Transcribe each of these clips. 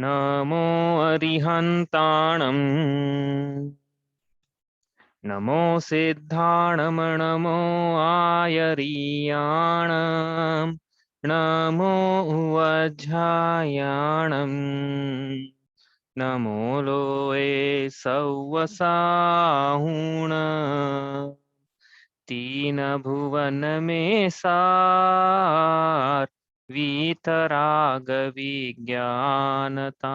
नमो अरिहन्ताणम् नमो सिद्धाणं नमो आयरीयाणं नमो उवज्झायाणं नमो लोए सव्वसाहुण तीन भुवन में सार वीतराग विज्ञानता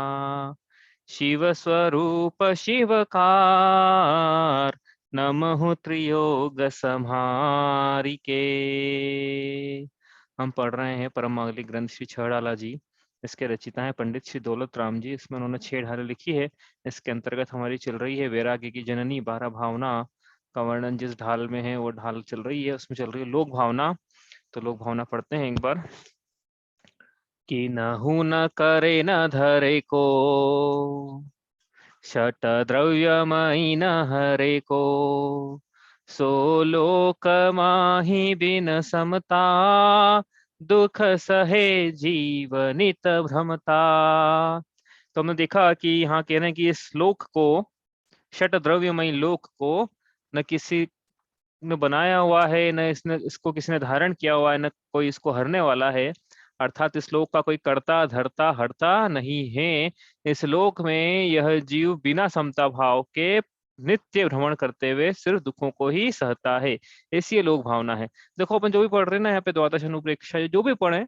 शिव स्वरूप शिवकार नमः त्रियोग संहारिके। हम पढ़ रहे हैं परमागली ग्रंथ श्री छड़ाला जी। इसके रचिता है पंडित श्री दौलत राम जी। इसमें उन्होंने 6 ढालें लिखी है। इसके अंतर्गत हमारी चल रही है वैराग्य की जननी 12 भावना का वर्णन। जिस ढाल में है वो ढाल चल रही है, उसमें चल रही है लोक भावना। तो लोक भावना पढ़ते हैं एक बार। कि नहु न करे न धरे को शट द्रव्यमयी न हरे को सो लोक माही बिन समता दुख सहे जीवनित भ्रमता। तो हमने देखा कि यहाँ कह रहे हैं कि इस लोक को, शट द्रव्यमयी लोक को न किसी ने बनाया हुआ है, न इसको किसी ने धारण किया हुआ है, न कोई इसको हरने वाला है। अर्थात इस लोक का कोई कर्ता धर्ता हरता नहीं है। इस लोक में यह जीव बिना समता भाव के नित्य भ्रमण करते हुए सिर्फ दुखों को ही सहता है। ऐसी ये लोक भावना है। देखो अपन जो भी पढ़ रहे हैं ना यहाँ पे द्वादश अनुप्रेक्षा जो भी पढ़े,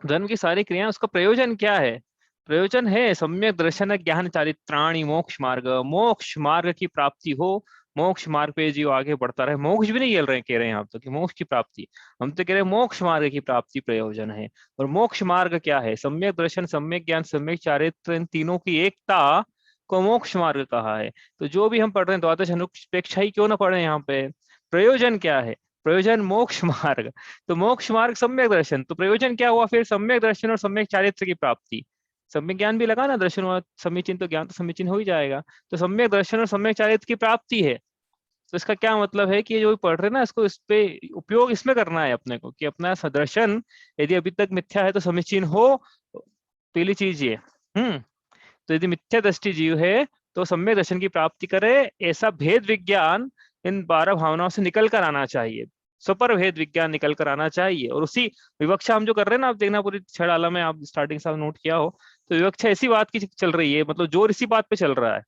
धर्म की सारी क्रियाएं, उसका प्रयोजन क्या है? प्रयोजन है सम्यक दर्शन ज्ञान चारित्राणि मोक्ष मार्ग। मोक्ष मार्ग की प्राप्ति हो, मोक्ष मार्ग पे जीव आगे बढ़ता रहे। मोक्ष भी नहीं कह रहे हैं आप तो कि मोक्ष की प्राप्ति, हम तो कह रहे हैं मोक्ष मार्ग की प्राप्ति प्रयोजन है। और मोक्ष मार्ग क्या है? सम्यक दर्शन, सम्यक ज्ञान, सम्यक चारित्र, इन तीनों की एकता को मोक्ष मार्ग कहा है। तो जो भी हम पढ़ रहे हैं द्वादश अनुपेक्षा ही क्यों ना पढ़े, यहाँ पे प्रयोजन क्या है? प्रयोजन मोक्ष मार्ग। तो मोक्ष मार्ग सम्यक दर्शन, तो प्रयोजन क्या हुआ फिर? सम्यक दर्शन और सम्यक चारित्र की प्राप्ति। सम्यक ज्ञान भी लगा ना, दर्शन और समीचीन, तो ज्ञान तो समीचीन हो ही जाएगा। तो सम्यक दर्शन और सम्यक चारित्र की प्राप्ति है। तो इसका क्या मतलब है कि ये जो भी पढ़ रहे हैं ना, इसको इस पे उपयोग इसमें करना है अपने को, कि अपना सदर्शन यदि अभी तक मिथ्या है तो समीचीन हो। पहली चीज ये। तो यदि मिथ्या दृष्टि जीव है तो सम्यक दर्शन की प्राप्ति करे। ऐसा भेद विज्ञान इन 12 भावनाओं से निकल कर आना चाहिए। सुपर भेद विज्ञान निकल कर आना चाहिए। और उसी विवक्षा हम जो कर रहे हैं ना, आप देखना पूरी छह आला में, आप स्टार्टिंग से नोट किया हो तो विवक्षा ऐसी बात की चल रही है, मतलब जोर इसी बात पे चल रहा है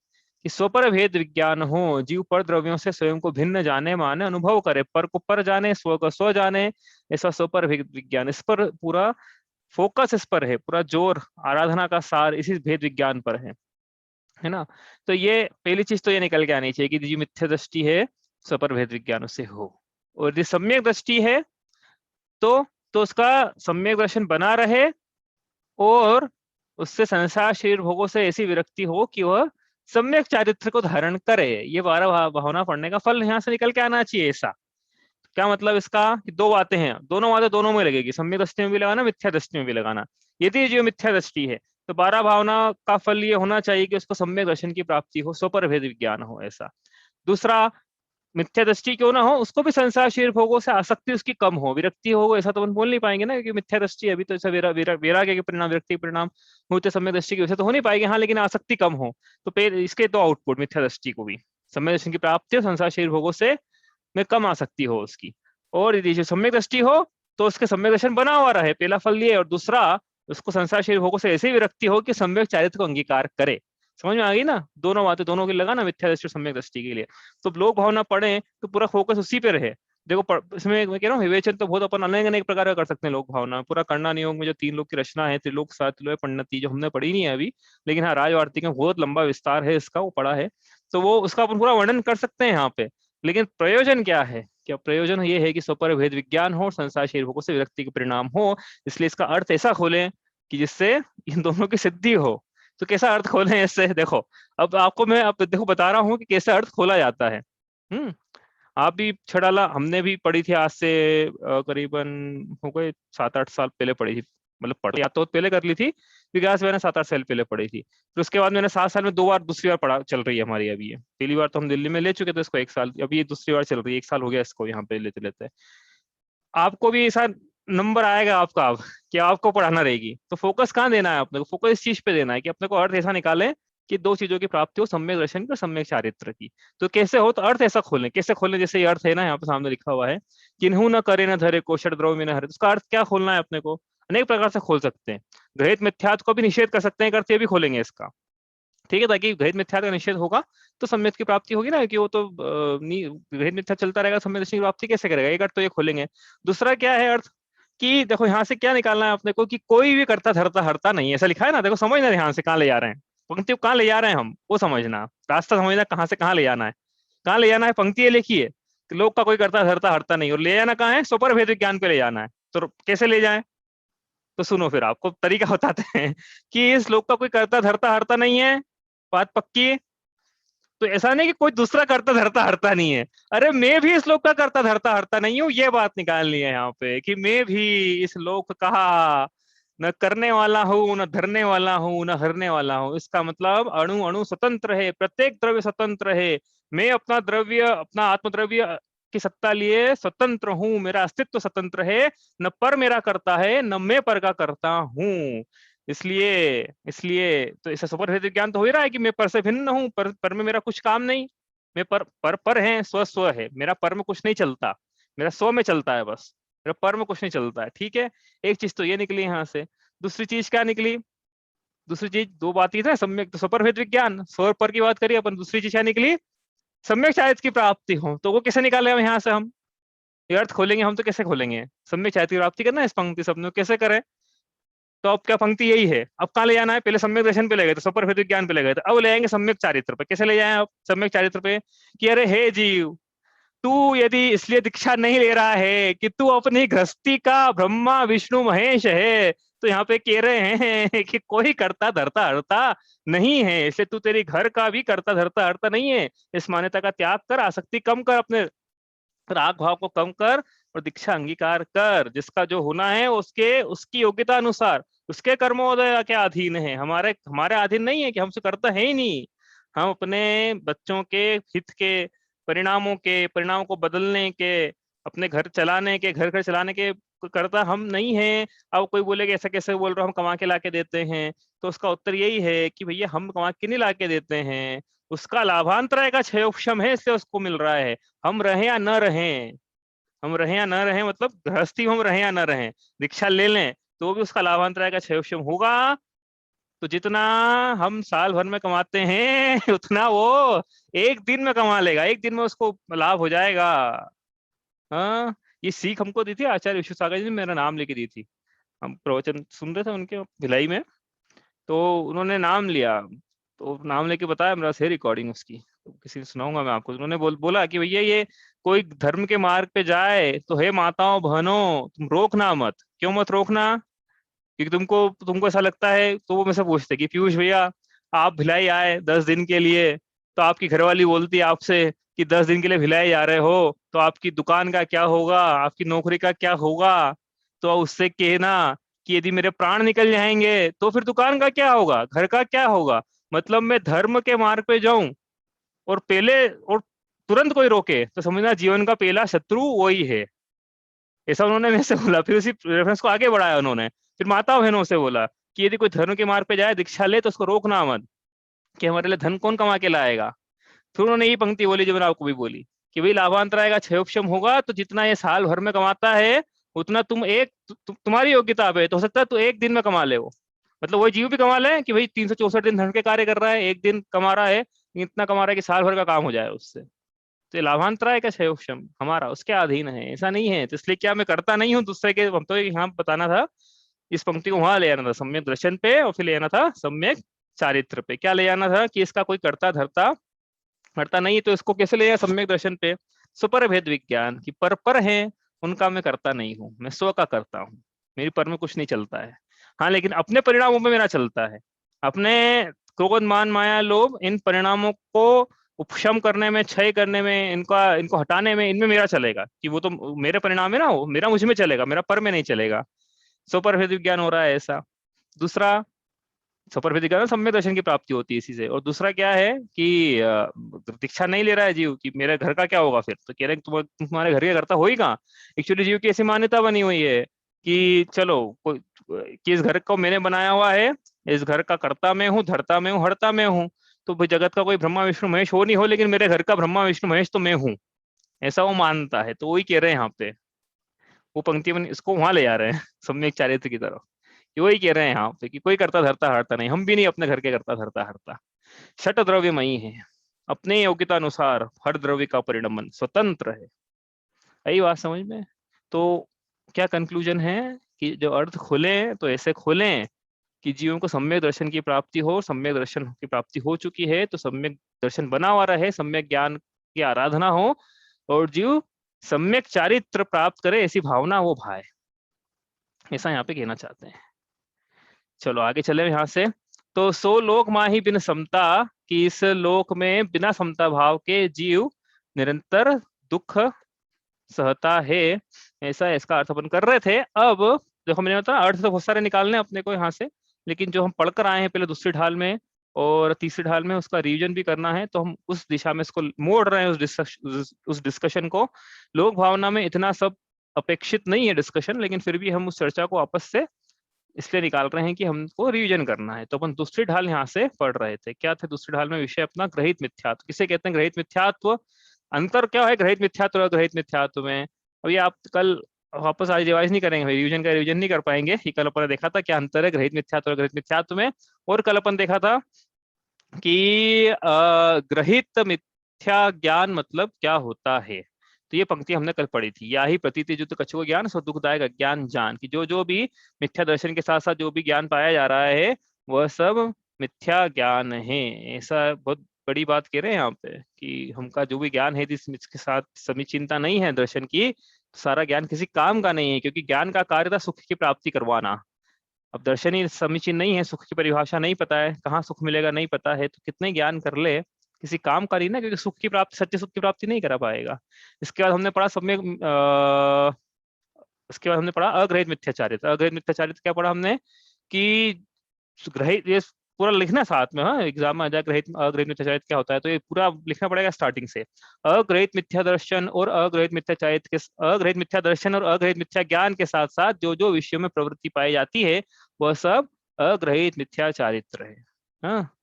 कि स्वपर भेद विज्ञान हो, जीव पर द्रव्यों से स्वयं को भिन्न जाने माने अनुभव करे, पर को पर जाने, स्व को स्व जाने। ऐसा स्वपर भेद विज्ञान, इस पर पूरा फोकस, इस पर है पूरा जोर। आराधना का सार इसी भेद विज्ञान पर है ना। तो ये पहली चीज तो ये निकल के आनी चाहिए कि जो मिथ्या दृष्टि है स्वपर भेद विज्ञान से हो। और यदि सम्यक दृष्टि है तो उसका सम्यक दर्शन बना रहे और उससे संसार शरीर भोगों से ऐसी विरक्ति हो कि वह सम्यक चारित्र को धारण करे। ये 12 भावना पढ़ने का फल यहाँ से निकल के आना चाहिए। ऐसा क्या मतलब इसका कि दो बातें हैं, दोनों बातें दोनों में लगेगी, सम्यक दृष्टि में भी लगाना, मिथ्या दृष्टि में भी लगाना। यदि जो मिथ्या दृष्टि है तो 12 भावना का फल ये होना चाहिए कि उसको सम्यक दर्शन की प्राप्ति हो, स्वपर भेद विज्ञान हो ऐसा। दूसरा, मिथ्या दृष्टि क्यों ना हो, उसको भी संसार शरीर भोगों से आसक्ति उसकी कम हो, विरक्ति हो, ऐसा तो हम बोल नहीं पाएंगे ना, क्योंकि मिथ्या दृष्टि है अभी तो ऐसा वैराग्य के परिणाम, विरक्ति के परिणाम होते सम्यक दृष्टि की वजह से तो हो नहीं पाएंगे। हाँ, लेकिन आसक्ति कम हो तो इसके तो आउटपुट मिथ्या दृष्टि को भी सम्यक दर्शन की प्राप्ति हो, संसार शरीर भोगों से में कम आसक्ति हो उसकी। और यदि जो सम्यक दृष्टि हो तो उसके सम्यक दर्शन बना हुआ रहे, पहला फल ये। और दूसरा, उसको संसार शरीर भोगों से ऐसी विरक्ति हो कि सम्यक चारित्र को अंगीकार करे। समझ में आ गई ना, दोनों बातें दोनों की लगा ना, मिथ्या दृष्टि और सम्यक दृष्टि के लिए। तो लोक भावना पढ़े तो पूरा फोकस उसी पे रहे। देखो इसमें मैं कह रहा हूँ विवेचन तो बहुत अपन अनेक अनेक प्रकार का कर सकते हैं। लोक भावना पूरा करना नियोग में जो 3 लोक की रचना है, त्रिलोक सातलोय पंडिती, जो हमने पढ़ी नहीं है अभी, लेकिन हाँ राजवार्तिक में बहुत लंबा विस्तार है इसका, वो पढ़ा है। तो वो उसका अपन पूरा वर्णन कर सकते हैं यहाँ पे। लेकिन प्रयोजन क्या है? क्या प्रयोजन ये है कि स्वपर भेद विज्ञान हो, संसार शरीर भोगों से विरक्ति के परिणाम हो। इसलिए इसका अर्थ ऐसा खोलें कि जिससे इन दोनों की सिद्धि हो। तो कैसा अर्थ खोलें इससे? देखो, अब आपको मैं अब देखो बता रहा हूँ कि कैसा अर्थ खोला जाता है। आप भी छड़ाला हमने भी पढ़ी थी, आज से करीबन हो गए 7-8 साल पहले पढ़ी थी। मतलब पढ़ या तो पहले कर ली थी विकास, मैंने 7-8 साल पहले पढ़ी थी। फिर उसके बाद मैंने 7 साल में 2 बार, दूसरी बार पढ़ा चल रही है हमारी अभी। ये पहली बार तो हम दिल्ली में ले चुके थे इसको 1 साल, अभी ये दूसरी बार चल रही है, 1 साल हो गया इसको यहाँ पे लेते लेते। आपको भी ऐसा नंबर आएगा आपका अब कि आपको पढ़ाना रहेगी, तो फोकस कहाँ देना है अपने को, फोकस इस चीज पे देना है कि अपने को अर्थ ऐसा निकालें कि दो चीजों की प्राप्ति हो, सम्यक दर्शन की और सम्यक चारित्र की। तो कैसे हो, तो अर्थ ऐसा खोलें, कैसे खोलें, जैसे ये अर्थ है ना यहाँ पे सामने लिखा हुआ है, किन्हू न करे न धरे कोशर द्रव में न हरे, उसका अर्थ क्या खोलना है अपने को, अनेक प्रकार से खोल सकते हैं। ग्रहित मिथ्यात्व को भी निषेध कर सकते हैं, एक अर्थ ये भी खोलेंगे इसका, ठीक है, ताकि ग्रहित मिथ्या का निषेध होगा तो सम्यक की प्राप्ति होगी ना, कि वो तो ग्रहित मिथ्या चलता रहेगा, सम्यक दर्शन की प्राप्ति कैसे करेगा, एक अर्थ तो ये खोलेंगे। दूसरा क्या है अर्थ, कि देखो यहाँ से क्या निकालना है अपने को, कि कोई भी करता धरता हरता नहीं है, ऐसा लिखा है ना, देखो समझना ध्यान से कहाँ ले जा रहे हैं, पंक्ति को कहाँ ले जा रहे हैं हम, वो समझना, रास्ता समझना कहाँ से कहाँ ले जाना है, कहाँ ले जाना है, पंक्ति ये लिखी है कि लोक का कोई करता धरता हरता नहीं, और ले जाना कहाँ है, स्वपर भेद विज्ञान पे ले जाना है। तो कैसे ले जाए, तो सुनो फिर आपको तरीका बताते हैं कि इस लोक का कोई करता धरता हरता नहीं है, बात पक्की है। तो ऐसा नहीं कि कोई दूसरा करता धरता हरता नहीं है, अरे मैं भी इस लोक का करता धरता हरता नहीं हूँ, ये बात निकालनी है यहाँ पे, कि मैं भी इस लोक का न करने वाला हूँ, न धरने वाला हूँ, न हरने वाला हूँ। इसका मतलब अणु अणु स्वतंत्र है, प्रत्येक द्रव्य स्वतंत्र है, मैं अपना द्रव्य, अपना आत्मद्रव्य की सत्ता लिए स्वतंत्र हूँ, मेरा अस्तित्व स्वतंत्र है, न पर मेरा करता है, न मैं पर का करता हूँ। इसलिए इसलिए तो इससे सुपरहित ज्ञान तो हो ही रहा है कि मैं पर से भिन्न हूँ, पर में मेरा कुछ काम नहीं, मैं पर है, स्व स्व है, मेरा पर में कुछ नहीं चलता, मेरा स्व में चलता है बस, मेरा पर में कुछ नहीं चलता है, ठीक है। एक चीज तो ये निकली यहाँ से। दूसरी चीज क्या निकली, दूसरी चीज दो बात ही था, सम्यक तो सुपरहित विज्ञान, स्व पर की बात करिए अपन, दूसरी चीज क्या निकली, सम्यक चारित्र की प्राप्ति हो। तो वो कैसे निकाले हम यहाँ से, हम ये अर्थ खोलेंगे हम, तो कैसे खोलेंगे, सम्यक चारित्र की प्राप्ति करना है इस पंक्ति सब में, कैसे करें। तो अब क्या पंक्ति यही है, अब कहाँ ले जाना है, पहले सम्यक दर्शन पे ले गए थे, सुपर विज्ञान पे ले गए थे, अब ले आएंगे सम्यक चारित्र पे। कैसे ले जाए अब सम्यक चारित्र पे, कि अरे हे जीव, तू यदि इसलिए दीक्षा नहीं ले रहा है कि तू अपनी गृहस्थी का ब्रह्मा विष्णु महेश है, तो यहाँ पे कह रहे हैं कि कोई करता धरता हरता नहीं है, इसलिए तू तेरी घर का भी करता धरता हरता नहीं है। इस मान्यता का त्याग कर, आसक्ति कम कर, अपने राग भाव को कम कर और दीक्षा अंगीकार कर, जिसका जो होना है उसके उसकी योग्यता अनुसार उसके कर्मोदय के अधीन है, हमारे हमारे अधीन नहीं है, कि हमसे करता है ही नहीं। हम अपने बच्चों के हित के, परिणामों को बदलने के, अपने घर चलाने के, घर घर चलाने के करता हम नहीं है। अब कोई बोलेगा ऐसा कैसे बोल रहे हो, हम कमा के ला के देते हैं, तो उसका उत्तर यही है कि भैया हम कमा के नहीं ला के देते हैं, उसका लाभांतराय का क्षयोक्षम है, इससे उसको मिल रहा है। हम रहे या न रहें, हम रहे या न रहें, मतलब गृहस्थी हम रहे या न रहें, दीक्षा ले लें तो भी उसका लाभांतराय का क्षयोक्षम होगा। तो जितना हम साल भर में कमाते हैं उतना वो एक दिन में कमा लेगा, एक दिन में उसको लाभ हो जाएगा। हाँ, ये सीख हमको दी थी आचार्य विश्वसागर जी ने, मेरा नाम लेके दी थी, हम प्रवचन सुन रहे थे उनके भिलाई में, तो उन्होंने नाम लिया, तो नाम लेके बताया, मेरा से रिकॉर्डिंग उसकी, तो किसी ने सुनाऊंगा मैं आपको। उन्होंने बोला कि भैया ये कोई धर्म के मार्ग पे जाए तो हे माताओं बहनों, तुम रोकना मत। क्यों मत रोकना, क्योंकि तुमको तुमको ऐसा लगता है, तो वो मुझसे पूछते कि पीयूष भैया आप भिलाई आए 10 दिन के लिए, तो आपकी घरवाली बोलती है आपसे कि 10 दिन के लिए भिलाई जा रहे हो, तो आपकी दुकान का क्या होगा, आपकी नौकरी का क्या होगा। तो उससे कहना कि यदि मेरे प्राण निकल जाएंगे तो फिर दुकान का क्या होगा, घर का क्या होगा। मतलब मैं धर्म के मार्ग पे जाऊं और पहले और तुरंत कोई रोके तो समझना जीवन का पहला शत्रु वही है। ऐसा उन्होंने मेरे से बोला, फिर उसी रेफरेंस को आगे बढ़ाया उन्होंने, फिर माता बहनों से बोला कि यदि कोई धर्म के मार्ग पे जाए, दीक्षा ले, तो उसको रोकना मत, कि हमारे लिए धन कौन कमा के लाएगा। फिर उन्होंने ये पंक्ति बोली जो मैंने आपको भी बोली, कि भाई लाभांतराय का क्षयोक्षम होगा, तो जितना ये साल भर में कमाता है उतना तुम तुम्हारी योग्यता पे, तो हो सकता है तू एक दिन में कमा ले वो, मतलब वही जीव भी कमा ले कि भाई 364 दिन धन के कार्य कर रहा है, एक दिन कमा रहा है, इतना कमा रहा है कि साल भर का काम हो जाए उससे। तो ये लाभांतराय का क्षयोक्षम हमारा उसके अधीन है, ऐसा नहीं है। तो इसलिए क्या मैं करता नहीं हूँ दूसरे के, हम तो यहाँ बताना था, इस पंक्ति को वहां ले आना था सम्यक दर्शन पे, और फिर ले आना था सम्यक चारित्र पे। क्या ले आना था कि इसका कोई करता धरता हरता नहीं, तो इसको कैसे ले आया सम्यक दर्शन पे, सुपर भेद विज्ञान की पर है, उनका मैं करता नहीं हूँ, मैं स्व का करता हूँ, मेरी पर में कुछ नहीं चलता है। हाँ, लेकिन अपने परिणामों में मेरा चलता है, अपने क्रोध मान माया लोभ इन परिणामों को उपशम करने में, क्षय करने में, इनको हटाने में, इनमें मेरा चलेगा, कि वो तो मेरे परिणाम है ना, वो मेरा मुझ में चलेगा, मेरा पर में नहीं चलेगा। सुपर भेद विज्ञान हो रहा है ऐसा। दूसरा, सुपर भेद विज्ञान सम्यक दर्शन की प्राप्ति होती है इसी से। और दूसरा क्या है कि दीक्षा नहीं ले रहा है जीव, कि मेरे घर का क्या होगा, फिर तो कह रहे हैं तुम्हारे घर के करता हो ही कहाँ। एक्चुअली जीव की ऐसी मान्यता बनी हुई है कि चलो कोई कि इस घर को मैंने बनाया हुआ है, इस घर का कर्ता मैं हूँ, धर्ता मैं हूँ, हरता मैं हूँ, तो भाई जगत का कोई ब्रह्मा विष्णु महेश हो नहीं हो, लेकिन मेरे घर का ब्रह्मा विष्णु महेश तो मैं हूँ, ऐसा वो मानता है। तो वही कह रहे हैं यहाँ पे, वो पंक्ति में इसको वहां ले जा रहे हैं सम्यक चारित्र की तरफ। कि वही कह रहे हैं यहाँ पे कि कोई करता धरता हरता नहीं, हम भी नहीं अपने घर के करता धरता हरता, षट द्रव्यमयी है, अपने योग्यता अनुसार हर द्रव्य का परिणमन स्वतंत्र है। यही बात समझ में। तो क्या कंक्लूजन है कि जो अर्थ खुले तो ऐसे खुले कि जीवों को सम्यक दर्शन की प्राप्ति हो, सम्यक दर्शन की प्राप्ति हो चुकी है तो सम्यक दर्शन बना हुआ रहे, सम्यक ज्ञान की आराधना हो और जीव सम्यक चारित्र प्राप्त करे, ऐसी भावना वो भाए, ऐसा यहाँ पे कहना चाहते हैं। चलो आगे चले यहाँ से। तो सो लोक माही बिन समता, कि इस लोक में बिना समता भाव के जीव निरंतर दुख सहता है, ऐसा इसका अर्थ अपन कर रहे थे। अब देखो मैंने बताया अर्थ तो बहुत सारे निकालने हैं अपने को यहाँ से, लेकिन जो हम पढ़कर आए हैं पहले दूसरी ढाल में और तीसरी ढाल में, उसका रिवीजन भी करना है, तो हम उस दिशा में इसको मोड़ रहे हैं, उस डिस्कशन को। लोक भावना में इतना सब अपेक्षित नहीं है डिस्कशन, लेकिन फिर भी हम उस चर्चा को आपस से इसलिए निकाल रहे हैं कि हमको रिवीजन करना है। तो अपन दूसरी ढाल यहाँ से पढ़ रहे थे। क्या थे दूसरी ढाल में विषय अपना? ग्रहित मिथ्यात्व। किसे कहते हैं ग्रहित मिथ्यात्व? अंतर क्या है ग्रहित मिथ्यात्व और अग्रहित मिथ्यात्व में? अभी आप कल वापस आज रिवाइज नहीं करेंगे, रिवीजन का रिवीजन नहीं कर पाएंगे कि कल अपन ने देखा था क्या अंतर है ग्रहित मिथ्यात्व और अग्रहित मिथ्यात्व में। और कल अपन देखा था कि ग्रहित मिथ्या ज्ञान मतलब क्या होता है। तो ये पंक्ति हमने कल पढ़ी थी, या ही प्रतीति युक्त कछुआ ज्ञान सो दुखदायक अज्ञान जान, कि जो जो भी मिथ्या दर्शन के साथ साथ जो भी ज्ञान पाया जा रहा है वह सब मिथ्या ज्ञान है। ऐसा बहुत बड़ी बात कह रहे हैं यहाँ पे कि हमका जो भी ज्ञान है इसके साथ समीचीनता नहीं है दर्शन की, तो सारा ज्ञान किसी काम का नहीं है, क्योंकि ज्ञान का कार्य था सुख की प्राप्ति करवाना। अब दर्शन ही समीचीन नहीं है, सुख की परिभाषा नहीं पता है, कहाँ सुख मिलेगा नहीं पता है, तो कितने ज्ञान कर ले किसी काम का नहीं ना, क्योंकि सुख की प्राप्ति सच्चे सुख की प्राप्ति नहीं करा पाएगा। इसके बाद हमने पढ़ा सम्यक इसके बाद हमने पढ़ा अग्रहित मिथ्याचारित्र। अग्रहित मिथ्याचारित्र क्या पढ़ा हमने कि ग्रहित, ये पूरा लिखना साथ में, हाँ एग्जाम में आ जाए ग्रहित अग्रहित मिथ्याचारित्र क्या होता है, तो ये पूरा लिखना पड़ेगा स्टार्टिंग से। अग्रहित मिथ्या दर्शन और अग्रहित मिथ्याचारित्र के, अग्रहित मिथ्या दर्शन और अग्रहित मिथ्या ज्ञान के साथ साथ जो जो विषयों में प्रवृत्ति पाई जाती है वह सब अग्रहित मिथ्याचारित्र है। हाँ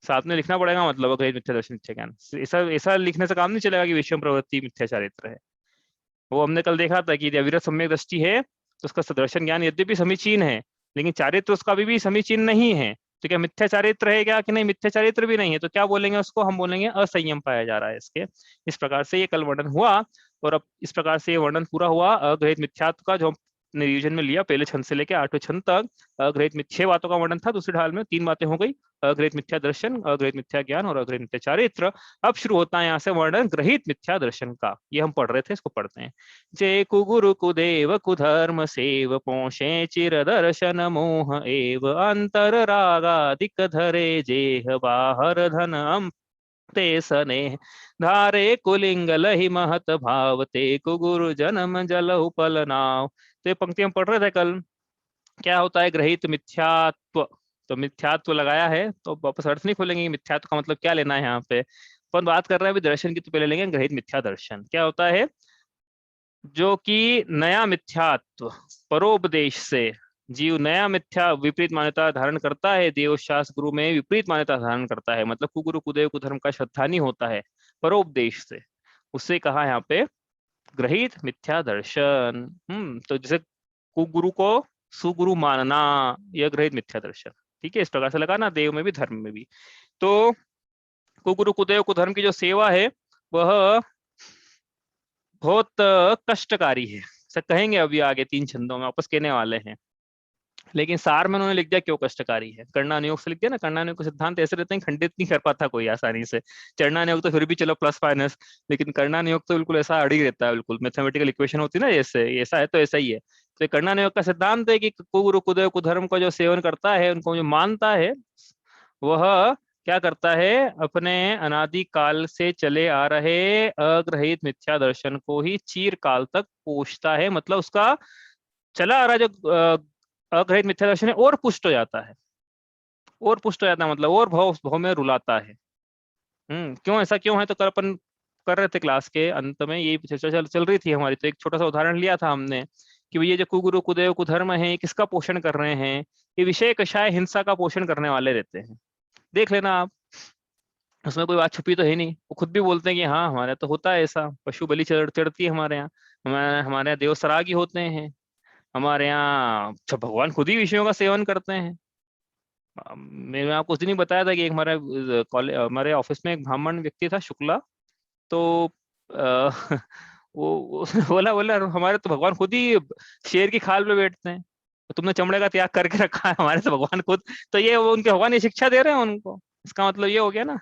साथ में लिखना पड़ेगा, मतलब अग्रहित मिथ्या दर्शन मिथ्या ज्ञान, ऐसा ऐसा लिखने से काम नहीं चलेगा कि विषयों में प्रवृत्ति मिथ्याचारित्र है। वो हमने कल देखा था कि यदि अविरत सम्यक दृष्टि है तो उसका सदर्शन ज्ञान यद्यपि समीचीन है, लेकिन चारित्र उसका भी समीचीन नहीं है। तो क्या मिथ्या चारित्र है क्या? कि नहीं मिथ्या चारित्र भी नहीं है, तो क्या बोलेंगे उसको? हम बोलेंगे असंयम पाया जा रहा है इसके। इस प्रकार से ये कल वर्णन हुआ, और अब इस प्रकार से ये वर्णन पूरा हुआ अग्रहित मिथ्यात्व का, जो हमने रिवीजन में लिया पहले छंद से लेकर 8वें छंद तक। अग्रहित मिथ्या बातों का वर्णन था दूसरी ढाल में, 3 बातें हो गई, अग्रहित मिथ्या दर्शन, अग्रहित मिथ्या ज्ञान और अग्रहित मिथ्या चारित्र। अब शुरू होता है यहाँ से वर्णन ग्रहित मिथ्या दर्शन का। ये हम पढ़ रहे थे, इसको पढ़ते हैं। जे कुगुरु कुदेव कुधर्म सेव पोषे चिर दर्शन मोह एव अंतर रागादिक धरे जेह बाहर धन ते सने धारे कुलिंग लहि महत भावते कुगुरु जन्म जल उपल नाव। तो ये पंक्ति हम पढ़ रहे थे कल। क्या होता है ग्रहित मिथ्यात्व? तो मिथ्यात्व लगाया है तो वापस अर्थ नहीं खोलेंगे मिथ्यात्व का मतलब क्या लेना है यहाँ पे। अपन बात कर रहे हैं अभी दर्शन की, तो पहले लेंगे ग्रहित मिथ्या दर्शन। क्या होता है? जो कि नया मिथ्यात्व परोपदेश से जीव नया मिथ्या विपरीत मान्यता धारण करता है, देव शास्त्र गुरु में विपरीत मान्यता धारण करता है, मतलब कुगुरु कुदेव कुधर्म का श्रद्धानी होता है परोपदेश से, उससे कहा यहाँ पे ग्रहित मिथ्या दर्शन। तो जैसे कुगुरु को सुगुरु मानना, यह ग्रहित मिथ्या दर्शन। ठीक है, इस प्रकार से लगाना देव में भी धर्म में भी। तो कुगुरु कुदेव कुधर्म की जो सेवा है वह बहुत कष्टकारी है, ऐसा कहेंगे अभी आगे 3 छंदों में वापस कहने वाले हैं। लेकिन सार में उन्होंने लिख दिया क्यों कष्टकारी है, कर्णानुयोग से लिख दिया ना। कर्णानुयोग के सिद्धांत ऐसे रहते हैं खंडित नहीं कर पाता कोई आसानी से। चरणानुयोग तो फिर भी चलो प्लस माइनस, लेकिन कर्णानुयोग तो बिल्कुल ऐसा अड़ी रहता है, बिल्कुल मैथमेटिकल इक्वेशन होती है ना जैसे, ऐसा है तो ऐसा ही है। तो कर्णानुयोग का सिद्धांत है कि कुगुरु कुदेव कुधर्म का जो सेवन करता है, उनको जो मानता है, वह क्या करता है? अपने अनादि काल से चले आ रहे अग्रहित मिथ्या दर्शन को ही चीर काल तक पोषता है, मतलब उसका चला आ रहा जो अग्रहित मिथ्या दर्शन है और पुष्ट हो जाता है, और पुष्ट हो जाता है मतलब और भाव भाव में रुलाता है। क्यों ऐसा क्यों है? तो कल अपन कर रहे थे क्लास के अंत में, यही चर्चा चल रही थी हमारी। तो एक छोटा सा उदाहरण लिया था हमने कि ये जो कुगुरु कुदेव कुधर्म है, किसका पोषण कर रहे हैं? ये विषय कषाय हिंसा का पोषण करने वाले रहते हैं। देख लेना आप, उसमें कोई बात छुपी तो है नहीं। वो खुद भी बोलते हैं कि हाँ हमारे तो होता है ऐसा, पशु बलि चढ़ती है हमारे यहाँ, हमारे यहाँ देव सरागी होते हैं, हमारे यहाँ भगवान खुद ही विषयों का सेवन करते हैं। मैंने आपको उस दिन ही बताया था कि एक हमारे कॉलेज, हमारे ऑफिस में एक ब्राह्मण व्यक्ति था, शुक्ला। तो अ, उसने बोला बोला हमारे तो भगवान खुद ही शेर की खाल पे बैठते हैं, तो तुमने चमड़े का त्याग करके रखा है, हमारे तो भगवान खुद। तो ये वो उनके भगवान ये शिक्षा दे रहे हैं उनको, इसका मतलब ये हो गया ना।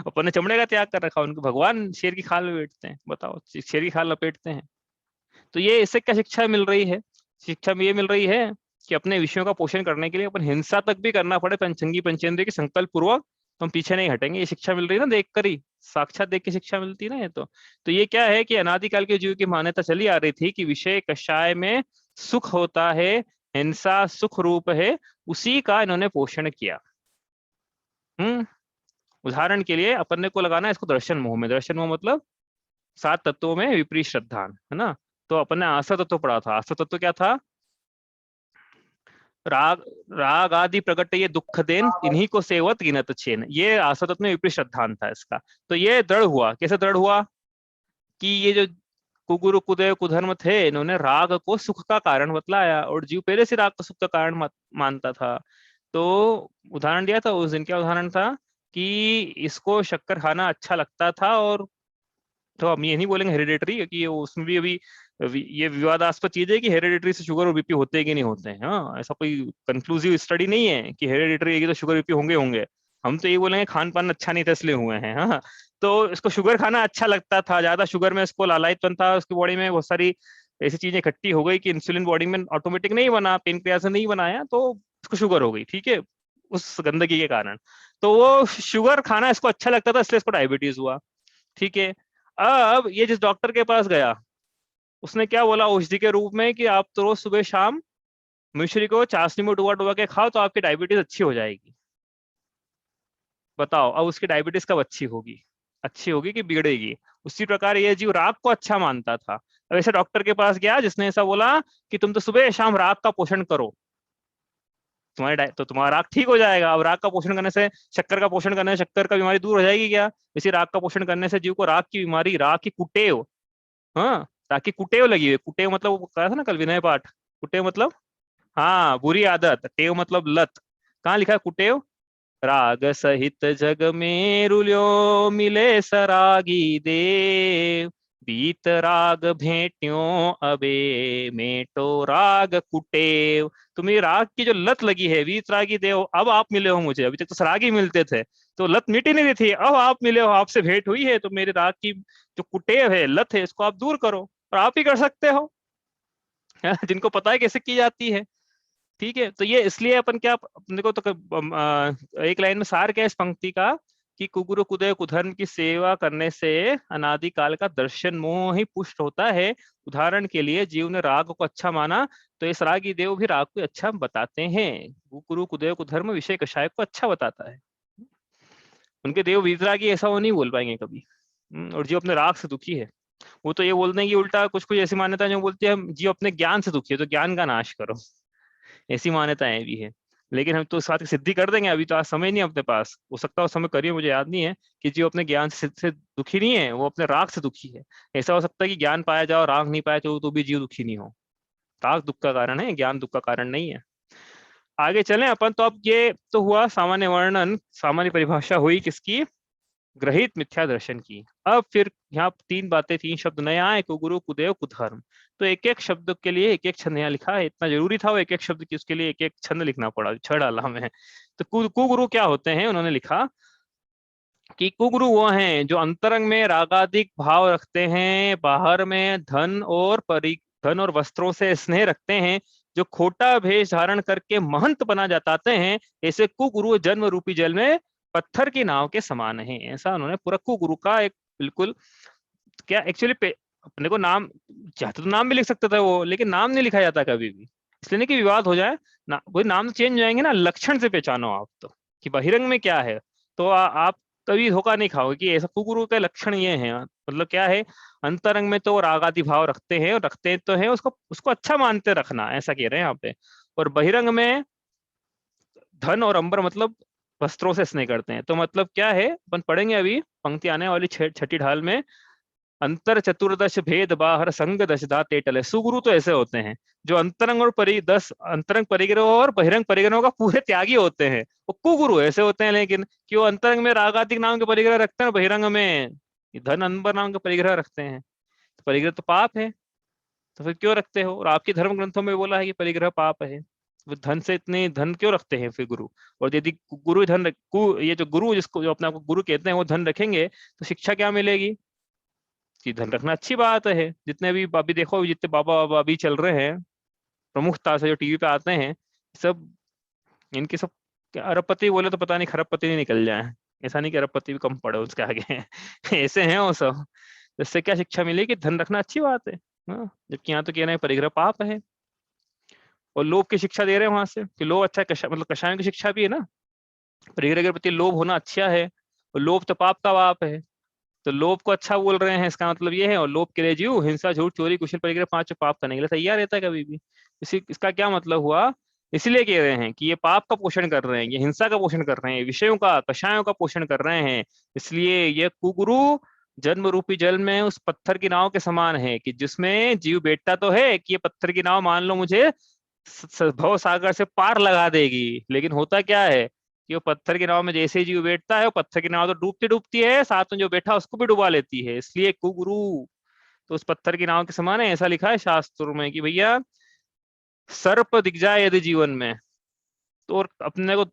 अपन ने चमड़े का त्याग कर रखा, उनके भगवान शेर की खाल में बैठते हैं, बताओ, शेर की खाल लपेटते हैं। तो ये इससे क्या शिक्षा मिल रही है? शिक्षा में ये मिल रही है कि अपने विषयों का पोषण करने के लिए अपन हिंसा तक भी करना पड़े पंचंगी पंचेंद्रिय के संकल्प पूर्वक, तो हम पीछे नहीं हटेंगे। ये शिक्षा मिल रही है ना, देख कर ही, साक्षात देख के शिक्षा मिलती है ना ये तो ये क्या है कि अनादिकाल के जीव की मान्यता चली आ रही थी कि विषय कषाय में सुख होता है, हिंसा सुख रूप है, उसी का इन्होंने पोषण किया। उदाहरण के लिए अपन ने को लगाना है इसको दर्शन मोह में। दर्शन मोह मतलब 7 तत्वों में विपरीत श्रद्धा, है ना। तो अपन ने आसर तत्व पढ़ा था। आसर तत्व क्या था? राग, राग आदि प्रकट ये दुख देन, इन्हीं को सेवत गिनत छेन। ये आसर तत्व में विपरीत श्रद्धांत था इसका। तो ये दृढ़ हुआ, कैसे दृढ़ हुआ कि ये जो कुगुरु कुदेव कुधर्म थे, इन्होंने राग को सुख का कारण बतलाया, और जीव पहले से राग को सुख का कारण मानता था। तो उदाहरण दिया था उस दिन, क्या उदाहरण था कि इसको शक्कर खाना अच्छा लगता था, और तो हम ये नहीं बोलेंगे हेरिडेटरी, क्योंकि उसमें भी अभी ये विवादास्पद चीज है कि हेरिडेटरी से शुगर और बीपी होते हैं कि नहीं होते हैं। हाँ, ऐसा कोई कंक्लूसिव स्टडी नहीं है कि हेरिडेटरी है कि तो शुगर बीपी होंगे होंगे। हम तो ये बोलेंगे खान पान अच्छा नहीं था इसलिए हुए हैं। हाँ, तो इसको शुगर खाना अच्छा लगता था, ज्यादा शुगर में इसको लालायितपन था, उसकी बॉडी में बहुत सारी ऐसी चीजें इकट्ठी हो गई कि इंसुलिन बॉडी में ऑटोमेटिक नहीं बना, पेनक्रियास से नहीं बनाया, तो इसको शुगर हो गई, ठीक है, उस गंदगी के कारण। तो वो शुगर खाना इसको अच्छा लगता था, इसलिए इसको डायबिटीज हुआ, ठीक है। अब ये जिस डॉक्टर के पास गया, उसने क्या बोला औषधि के रूप में कि आप तो रोज सुबह शाम मिश्री को चाशनी में डुबा डुबा के खाओ तो आपकी डायबिटीज अच्छी हो जाएगी। बताओ अब उसकी डायबिटीज कब अच्छी होगी? अच्छी होगी कि बिगड़ेगी? उसी प्रकार ये जीव राग को अच्छा मानता था। अब ऐसे डॉक्टर के पास गया जिसने ऐसा बोला कि तुम तो सुबह शाम राग का पोषण करो, तो तुम्हारा राग ठीक हो जाएगा। अब राग का पोषण करने से, शक्कर का पोषण करने से शक्कर का बीमारी दूर हो जाएगी क्या? इसी राग का पोषण करने से जीव को राग की बीमारी, राग की कुटेव, हाँ, राग की कुटेव लगी हुई। कुटेव मतलब वो कहा था ना कल विनय पाठ, कुटेव मतलब हाँ बुरी आदत, टेव मतलब लत। कहाँ लिखा है कुटेव? राग सहित जग में रुल्यो मिले सरागी देव, बीत राग भेट्यो अबे मेटो राग कुटेव। तुम्हें राग की जो लत लगी है, बीत रागी देव, अब आप मिले हो मुझे, अभी तक तो सरागी मिलते थे, तो लत मिटी नहीं थी, अब आप मिले हो, आपसे भेंट हुई है, तो मेरे राग की जो कुटेव है, लत है, इसको आप दूर करो, और आप ही कर सकते हो। जिनको पता है कैसे की जाती है, ठीक है। तो ये इसलिए अपन क्या, अपने को तो एक लाइन में सार क्या है इस पंक्ति का कि कुगुरु कुदेव कुधर्म की सेवा करने से अनादिकाल का दर्शन मोह ही पुष्ट होता है। उदाहरण के लिए जीव ने राग को अच्छा माना, तो इस रागी देव भी राग को अच्छा बताते हैं। कुगुरु कुदेव कुधर्म विषय कषाय को अच्छा बताता है। उनके देव वीतरागी ऐसा वो नहीं बोल पाएंगे कभी। और जीव अपने राग से दुखी है, वो तो ये बोलते हैं कि उल्टा कुछ कुछ ऐसी मान्यता जो बोलती है जीव अपने ज्ञान से दुखी है, तो ज्ञान का नाश करो, ऐसी मान्यताएं भी है। लेकिन हम तो इस बात की सिद्धि कर देंगे, अभी तो आज समय नहीं है अपने पास, हो सकता है उस समय करिए, मुझे याद नहीं है, कि जो अपने ज्ञान से दुखी नहीं है, वो अपने राग से दुखी है। ऐसा हो सकता है कि ज्ञान पाया जाओ, राग नहीं पाया तो भी जीव दुखी नहीं हो। राग दुख का कारण है, ज्ञान दुख का कारण नहीं है। आगे चलें अपन। तो अब ये तो हुआ सामान्य वर्णन, सामान्य परिभाषा हुई किसकी? ग्रहित मिथ्या दर्शन की। अब फिर यहाँ 3 बातें, 3 शब्द नए आए, कुगुरु कुदेव कुधर्म। तो एक एक शब्द के लिए एक एक छंद यहाँ लिखा है, इतना जरूरी था वो एक एक शब्द की, उसके लिए एक एक छंद लिखना पड़ा, 6 डाला हमें। तो कुगुरु क्या होते हैं? उन्होंने लिखा कि कुगुरु वो हैं जो अंतरंग में रागादिक भाव रखते हैं, बाहर में धन और वस्त्रों से स्नेह रखते हैं, जो खोटा भेष धारण करके महंत बना जताते हैं, ऐसे कुगुरु जन्म रूपी जल में पत्थर की नाव के समान है। ऐसा उन्होंने पूरा कुगुरु का एक बिल्कुल, क्या एक्चुअली अपने को नाम चाहते तो नाम भी लिख सकते थे वो, लेकिन नाम नहीं लिखा जाता कभी भी, इसलिए नहीं कि विवाद हो जाए ना, वही नाम चेंज हो जाएंगे ना, लक्षण से पहचानो आप तो कि बहिरंग में क्या है। तो आप तभी धोखा नहीं खाओगे। कि ऐसा कुगुरु के लक्षण ये हैं, मतलब क्या है, अंतरंग में तो राग आदि भाव रखते हैं, और रखते तो हैं, उसको उसको अच्छा मानते रखना, ऐसा कह रहे हैं यहाँ पे। और बहिरंग में धन और अंबर मतलब वस्त्रों से स्नेह करते हैं। तो मतलब क्या है, अपन पढ़ेंगे अभी पंक्ति आने वाली छठी ढाल में, अंतर चतुर्दश भेद बाहर संग दश दाते टले। सुगुरु तो ऐसे होते हैं जो अंतरंग और 10 अंतरंग परिग्रह और बहिरंग परिग्रहों का पूरे त्यागी होते हैं। वो कुगुरु ऐसे होते हैं, लेकिन कि वो अंतरंग में रागातिक नाम के परिग्रह रखते हैं, और बहिरंग में धन अंबर नाम के परिग्रह रखते हैं। तो परिग्रह तो पाप है, तो फिर क्यों रखते हो? और आपके धर्म ग्रंथों में बोला है कि परिग्रह पाप है, वो धन से इतने धन क्यों रखते हैं फिर गुरु? और यदि गुरु धन ये जो गुरु, जिसको जो अपने आप को गुरु कहते हैं, वो धन रखेंगे तो शिक्षा क्या मिलेगी? कि धन रखना अच्छी बात है। जितने भी अभी देखो, जितने बाबा बाबा अभी चल रहे हैं प्रमुखता से, जो टीवी पे आते हैं, सब इनके सब अरबपति बोले तो पता नहीं खरबपति नहीं निकल जाए। ऐसा नहीं कि अरबपति भी कम पड़े उसके आगे ऐसे हैं वो सब। इससे क्या शिक्षा मिली? कि धन रखना अच्छी बात है। हाँ, जबकि यहाँ तो कह रहे हैं परिग्रह पाप है। और लोभ की शिक्षा दे रहे हैं वहां से कि लोभ अच्छा है, मतलब कषायों की शिक्षा भी है ना, परिग्रह के प्रति लोभ होना अच्छा है। और लोभ तो पाप का बाप है, तो लोभ को अच्छा बोल रहे हैं, इसका मतलब ये है। और लोभ के लिए जीव हिंसा झूठ चोरी कुशल परिग्रह पांचों पाप करने के लिए तैयार रहता है कभी भी। इसका क्या मतलब हुआ? इसलिए कह रहे हैं कि ये पाप का पोषण कर रहे हैं, ये हिंसा का पोषण कर रहे हैं, विषयों का कषायों का पोषण कर रहे हैं। इसलिए ये कुगुरु जन्म रूपी जल में उस पत्थर की नाव के समान है, कि जिसमें जीव बैठता तो है कि ये पत्थर की नाव मान लो मुझे भव सागर से पार लगा देगी, लेकिन होता क्या है कि वो पत्थर की नाव में जैसे ही जीव बैठता है, वो पत्थर की नाव तो डूबती डूबती है, साथ में जो बैठा उसको भी डुबा लेती है। इसलिए कुगुरु तो उस पत्थर की नाव के समान है। ऐसा लिखा है शास्त्रों में कि भैया सर्प दिख जाए यदि जीवन में, तो और अपने को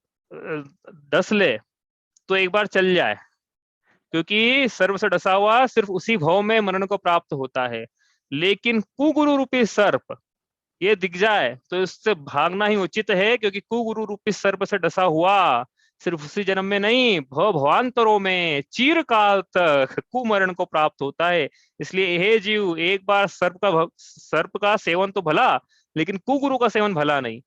डस ले तो एक बार चल जाए, क्योंकि सर्प से डसा हुआ सिर्फ उसी भव में मरण को प्राप्त होता है। लेकिन कुगुरु रूपी सर्प ये दिख जाए तो इससे भागना ही उचित है, क्योंकि कुगुरु रूपी सर्प से डसा हुआ सिर्फ उसी जन्म में नहीं, भव भवांतरों में चिरकाल तक कुमरण को प्राप्त होता है। इसलिए हे जीव, एक बार सर्प का सेवन तो भला, लेकिन कुगुरु का सेवन भला नहीं।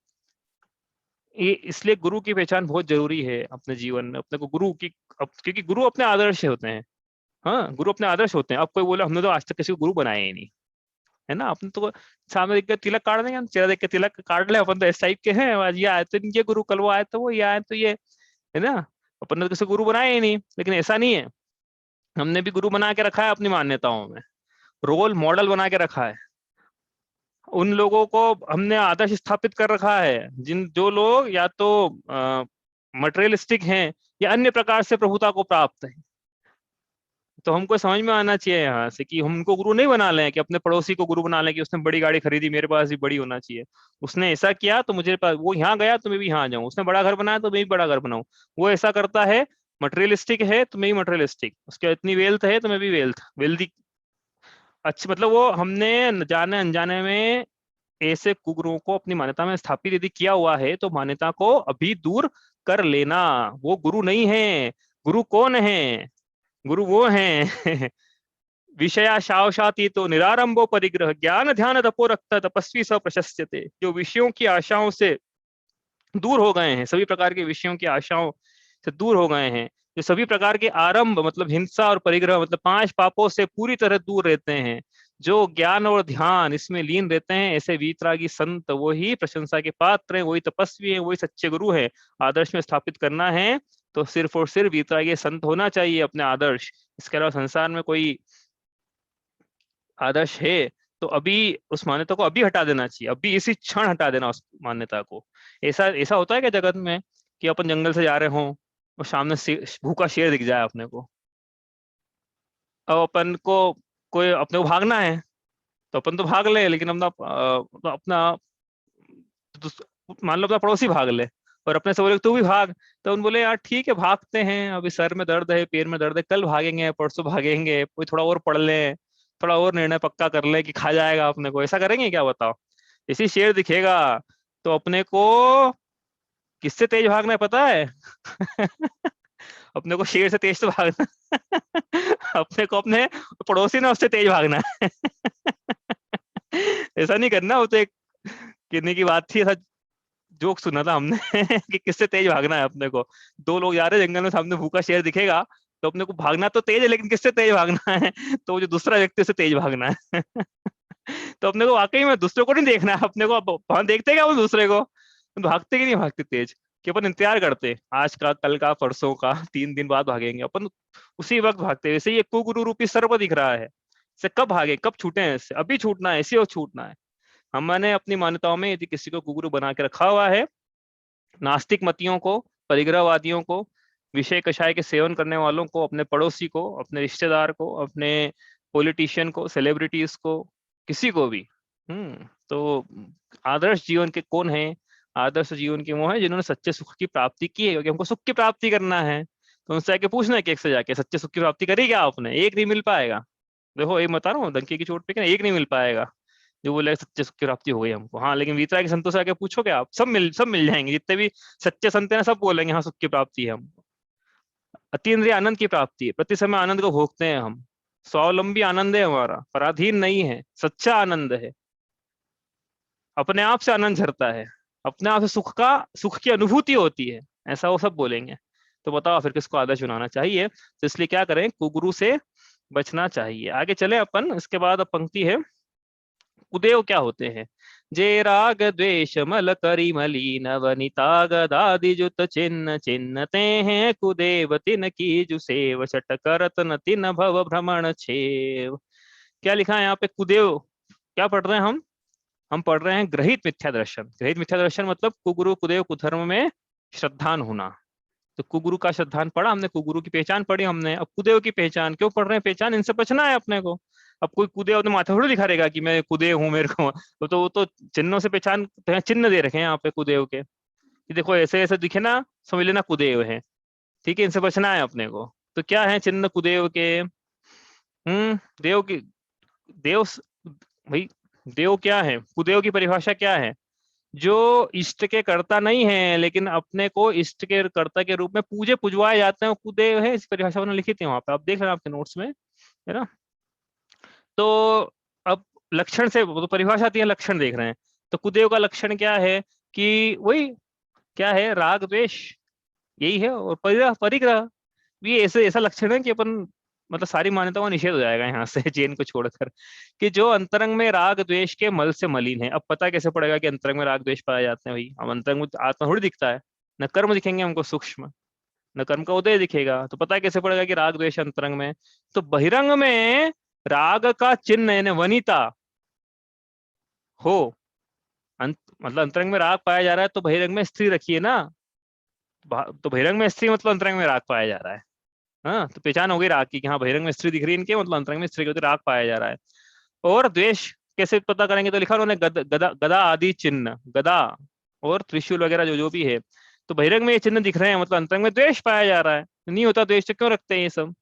ये इसलिए गुरु की पहचान बहुत जरूरी है अपने जीवन में। अपने को गुरु की, क्योंकि गुरु अपने आदर्श होते हैं। हाँ, गुरु अपने आदर्श होते हैं। अब कोई बोले हमने तो आज तक किसी को गुरु बनाया ही नहीं, है ना, अपन तो सामने देख के तिलक काट देंगे, चेहरा देख के तिलक काट ले, अपन तो इस टाइप के हैं। आज ये आए तो इनके गुरु, कल वो आए तो वो, ये आए तो ये, है ना। अपन ने तो किसी गुरु बनाया ही नहीं। लेकिन ऐसा नहीं है, हमने भी गुरु बना के रखा है अपनी मान्यताओं में, रोल मॉडल बना के रखा है। उन लोगों को हमने आदर्श स्थापित कर रखा है जिन जो लोग या तो मटेरियलिस्टिक हैं या अन्य प्रकार से प्रभुता को प्राप्त है। तो हमको समझ में आना चाहिए यहाँ से कि हमको गुरु नहीं बना लें, कि अपने पड़ोसी को गुरु बना लें कि उसने बड़ी गाड़ी खरीदी, मेरे पास भी बड़ी होना चाहिए। उसने ऐसा किया तो मुझे पास, वो यहाँ गया तो मैं भी यहाँ जाऊँ, उसने बड़ा घर बनाया तो मैं भी बड़ा घर बनाऊं। वो ऐसा करता है, मटेरियलिस्टिक है तो मैं भी मटेरियलिस्टिक, उसके इतनी वेल्थ है तो मैं भी वेल्थी। अच्छा, मतलब वो हमने जाने अनजाने में ऐसे कुगुरुओं को अपनी मान्यता में स्थापित यदि किया हुआ है, तो मान्यता को अभी दूर कर लेना। वो गुरु नहीं है। गुरु कौन है? गुरु वो हैं विषया शावशाती तो निरारंभो परिग्रह ज्ञान ध्यान तपो रक्त तपस्वी स प्रशस्यते। जो विषयों की आशाओं से दूर हो गए हैं, सभी प्रकार के विषयों की आशाओं से दूर हो गए हैं, जो सभी प्रकार के आरंभ मतलब हिंसा और परिग्रह मतलब 5 पापों से पूरी तरह दूर रहते हैं, जो ज्ञान और ध्यान इसमें लीन रहते हैं, ऐसे वीतरागी संत वही प्रशंसा के पात्र हैं, वही तपस्वी हैं, वही सच्चे गुरु हैं। आदर्श में स्थापित करना है तो सिर्फ और सिर्फ वीतरागी संत होना चाहिए अपने आदर्श। इसके अलावा संसार में कोई आदर्श है तो अभी उस मान्यता को अभी हटा देना चाहिए, अभी इसी क्षण हटा देना उस मान्यता को। ऐसा ऐसा होता है क्या जगत में कि अपन जंगल से जा रहे हो और सामने भूखा शेर दिख जाए अपने को, अब अपन को कोई अपने को भागना है तो अपन तो भाग ले, लेकिन अपना अपना मान लो अपना पड़ोसी भाग ले और अपने से बोले तू भी भाग, तो उन बोले यार ठीक है भागते हैं, अभी सर में दर्द है, पैर में दर्द है, कल भागेंगे, परसों भागेंगे, कोई थोड़ा और पढ़ ले, थोड़ा और निर्णय पक्का कर ले कि खा जाएगा अपने को। ऐसा करेंगे क्या बताओ? इसी शेर दिखेगा तो अपने को किससे तेज भागना है पता है? अपने को शेर से तेज तो भागना अपने को अपने पड़ोसी ने उससे तेज भागना है ऐसा नहीं करना। वो तो एक कहने की बात थी, ऐसा जोक सुना था हमने कि किससे तेज भागना है अपने को। 2 लोग जा रहे हैं जंगल में, सामने भूखा शेर दिखेगा तो अपने को भागना तो तेज है, लेकिन किससे तेज भागना है? तो वो जो दूसरा व्यक्ति उससे तेज भागना है। तो अपने को वाकई में दूसरे को नहीं देखना है, अपने को अपन देखते क्या वो दूसरे को, भागते कि नहीं भागते तेज, कि अपन इंतजार करते आज का, कल का, परसों का, 3 दिन बाद भागेंगे अपन, उसी वक्त भागते। वैसे ये कुगुरु रूपी सर्प दिख रहा है, इससे कब भागे, कब छूटे हैं इससे, अभी छूटना है, इसी वक्त छूटना है। हमने अपनी मान्यताओं में यदि किसी को कुगुरु बना के रखा हुआ है, नास्तिक मतियों को, परिग्रहवादियों को, विषय कषाय के सेवन करने वालों को, अपने पड़ोसी को, अपने रिश्तेदार को, अपने पॉलिटिशियन को, सेलिब्रिटीज को, किसी को भी। तो आदर्श जीवन के कौन है? आदर्श जीवन के वो है जिन्होंने सच्चे सुख की प्राप्ति की है, क्योंकि हमको सुख की प्राप्ति करना है। तो उनसे आके पूछना है कि एक से जाके सच्चे सुख की प्राप्ति करी क्या आपने? एक नहीं मिल पाएगा। देखो एक बता रहा हूँ डंके की चोट पे, एक नहीं मिल पाएगा जो बोले सच्चे सुख की प्राप्ति हो गई हमको। हाँ, लेकिन वीतरागी संतों से आके पूछोगे आप, सब मिल जाएंगे, जितने भी सच्चे संत हैं सब बोलेंगे हाँ सुख की प्राप्ति है हमको। अतीन्द्रिय आनंद की प्राप्ति है, प्रति समय आनंद को भोगते हैं हम, स्वावलंबी आनंद है हमारा, पराधीन नहीं है, सच्चा आनंद है, अपने आप से आनंद झरता है, अपने आप से सुख की अनुभूति होती है, ऐसा वो सब बोलेंगे। तो बताओ फिर किसको आदर्श बनाना चाहिए? तो इसलिए क्या करें, कुगुरु से बचना चाहिए। आगे चले अपन, इसके बाद अब पंक्ति है, कुदेव क्या होते हैं? जे राग द्वेष मल करी मलीन वनिता गदादि जुत चिन्ह चिन्हते हैं कुदेव तिन की जुसेव छट करत न तिन भव भ्रमण छेव। क्या लिखा है यहाँ पे? कुदेव क्या पढ़ रहे हैं हम पढ़ रहे हैं ग्रहित मिथ्या दर्शन। ग्रहित मिथ्या दर्शन मतलब कुगुरु कुदेव कुधर्म में श्रद्धान होना। तो कुगुरु का श्रद्धान पढ़ा हमने, कुगुरु की पहचान पढ़ी हमने, अब कुदेव की पहचान क्यों पढ़ रहे हैं? पहचान इनसे बचना है अपने को। अब कोई कुदेव अपने माथे थोड़ी दिखा रहेगा कि मैं कुदेव हूँ मेरे को, तो वो तो चिन्हों से पहचान, चिन्ह दे रखे हैं यहाँ पे कुदेव के, कि देखो ऐसे ऐसे दिखे ना, समझ लेना कुदेव है। ठीक है, इनसे बचना है अपने को। तो क्या है चिन्ह कुदेव के? देव की, देव भाई, देव क्या है? कुदेव की परिभाषा क्या है? जो इष्ट के कर्ता नहीं है लेकिन अपने को इष्ट के कर्ता के रूप में पूजे पुजवाए जाते हैं, वो कुदेव है। इस परिभाषा उन्होंने लिखी थी वहां पे, आप देख रहे हैं आपके नोट्स में, है ना? तो अब लक्षण से, तो परिभाषा आती है, लक्षण देख रहे हैं। तो कुदेव का लक्षण क्या है? कि वही क्या है, राग द्वेष, यही है, और परिग्रह, परिग्रह भी ऐसे ऐसा लक्षण है कि अपन मतलब सारी मान्यताओं का निषेध हो जाएगा यहाँ से चेन को छोड़कर, कि जो अंतरंग में राग द्वेष के मल से मलिन है। अब पता कैसे पड़ेगा कि अंतरंग में राग द्वेष पाए जाते हैं? भाई हम अंतरंग में आत्मा थोड़ी दिखता है, न कर्म दिखेंगे हमको सूक्ष्म, न कर्म का उदय दिखेगा, तो पता कैसे पड़ेगा कि राग द्वेष अंतरंग में? तो बहिरंग में राग का चिन्ह यानी वनिता हो, मतलब अंतरंग में राग पाया जा रहा है, तो बहिरंग में स्त्री रखिए ना, तो बहिरंग में स्त्री मतलब अंतरंग में राग पाया जा रहा है। हाँ, तो पहचान हो गई राग की कि हाँ बहिरंग में स्त्री दिख रही है इनके, मतलब अंतरंग में स्त्री के राग पाया जा रहा है। और द्वेष कैसे पता करेंगे? तो लिखा उन्होंने गदा आदि चिन्ह, गदा और त्रिशूल वगैरह जो जो भी है, तो बहिरंग में ये चिन्ह दिख रहे हैं, मतलब अंतरंग में द्वेष पाया जा रहा है। नहीं होता द्वेष तो क्यों रखते हैं ये सब?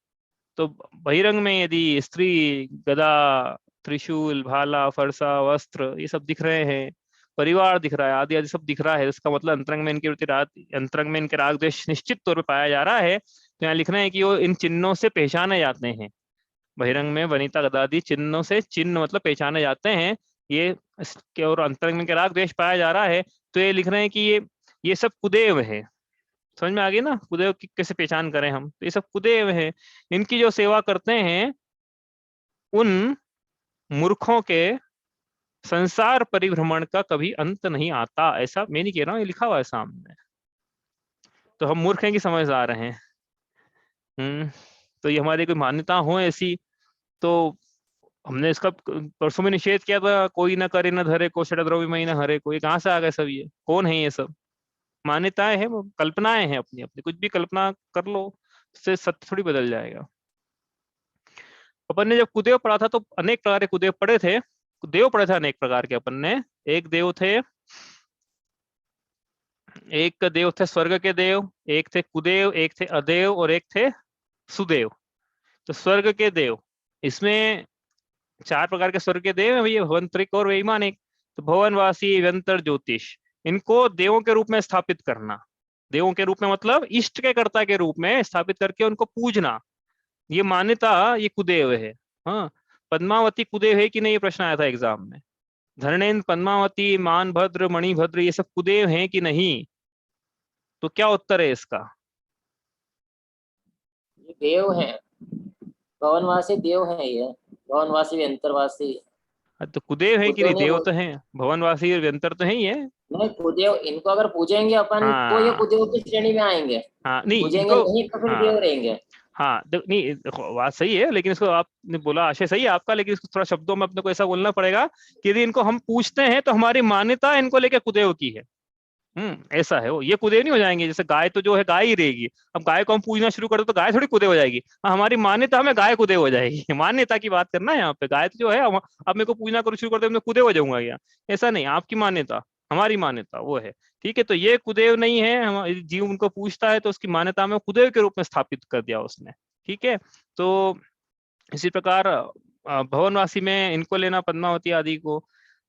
तो बहिरंग में यदि स्त्री, गदा, त्रिशूल, भाला, फरसा, वस्त्र ये सब दिख रहे हैं, परिवार दिख रहा है, आदि आदि सब दिख रहा है, इसका मतलब अंतरंग में इनके प्रति अंतरंग में इनके राग द्वेष निश्चित तौर पर पाया जा रहा है। तो यहाँ लिखना है कि वो इन चिन्हों से पहचाने जाते हैं। बहिरंग में वनिता गदादि चिन्हों से, चिन्ह मतलब पहचाने जाते हैं ये, और अंतरंग में राग द्वेष पाया जा रहा है। तो ये लिख रहे हैं कि ये सब कुदेव है। समझ में आ गई ना, कुदेव की कैसे पहचान करें हम? तो ये सब कुदेव है। इनकी जो सेवा करते हैं उन मूर्खों के संसार परिभ्रमण का कभी अंत नहीं आता। ऐसा मैं नहीं कह रहा हूँ, ये लिखा हुआ है सामने। तो हम मूर्ख हैं कि समझदार हैं? तो ये हमारी कोई मान्यता हो ऐसी, तो हमने इसका परसों में निषेध किया था, कोई ना करे ना धरे को षडद्रव्य मई ना हरे को। ये कहाँ से आ गए सब? ये कौन है? ये सब मान्यताएं हैं, वो कल्पनाएं हैं अपनी अपनी, कुछ भी कल्पना कर लो, उससे सत्य थोड़ी बदल जाएगा। अपन ने जब कुदेव पढ़ा था तो अनेक प्रकार के कुदेव पढ़े थे, देव पढ़े थे अनेक प्रकार के अपन ने। एक देव थे, एक देव थे स्वर्ग के देव, एक थे कुदेव, एक थे अदेव और एक थे सुदेव। तो स्वर्ग के देव, इसमें 4 प्रकार के स्वर्ग के देव हैं, ये भवंतरिक और वैमानिक। तो भवनवासी, व्यंतर, ज्योतिष, इनको देवों के रूप में स्थापित करना। देवों के रूप में मतलब इष्ट के कर्ता के रूप में स्थापित करके उनको पूजना, ये मान्यता, ये कुदेव है। हाँ, पद्मावती कुदेव है कि नहीं, ये प्रश्न आया था एग्जाम में। धरणेन्द्र, पद्मावती, मानभद्र, मणिभद्र, ये सब कुदेव हैं कि नहीं? तो क्या उत्तर है इसका? देव है, भवनवासी देव है ये, भवनवासी व्यंतरवासी। तो कुदेव है कि कुदेव नहीं, नहीं देव बोल, तो है, भवनवासी और व्यंतर तो है ही है। नहीं कुदेव, इनको अगर पूजेंगे अपन तो ये हाँ कुदेव की श्रेणी में आएंगे, हाँ, नहीं पूजेंगे इनको, नहीं तो फिर हाँ देव रहेंगे। हाँ, नहीं देखो बात सही है, लेकिन इसको आपने बोला आशय सही है आपका, लेकिन इसको थोड़ा शब्दों में अपने को ऐसा बोलना पड़ेगा कि यदि इनको हम पूछते हैं तो हमारी मान्यता इनको लेकर कुदेव की है। ऐसा है वो, ये कुदेव नहीं हो जाएंगे। जैसे गाय तो जो है गाय ही रहेगी, अब गाय को हम पूजना शुरू कर दो तो गाय थोड़ी कुदेव हो जाएगी। हमारी मान्यता हमें गाय कुदेव हो जाएगी। मान्यता की बात करना है यहाँ पे, गाय तो जो है अब मेरे को पूजना करो शुरू कर दो मैं कुदेव हो जाऊंगा क्या? ऐसा नहीं, आपकी मान्यता, हमारी मान्यता वो है। ठीक है, तो ये कुदेव नहीं है, हम जीव उनको पूछता है तो उसकी मान्यता में कुदेव के रूप में स्थापित कर दिया उसने। ठीक है, तो इसी प्रकार भवनवासी में इनको लेना, पद्मावती आदि को,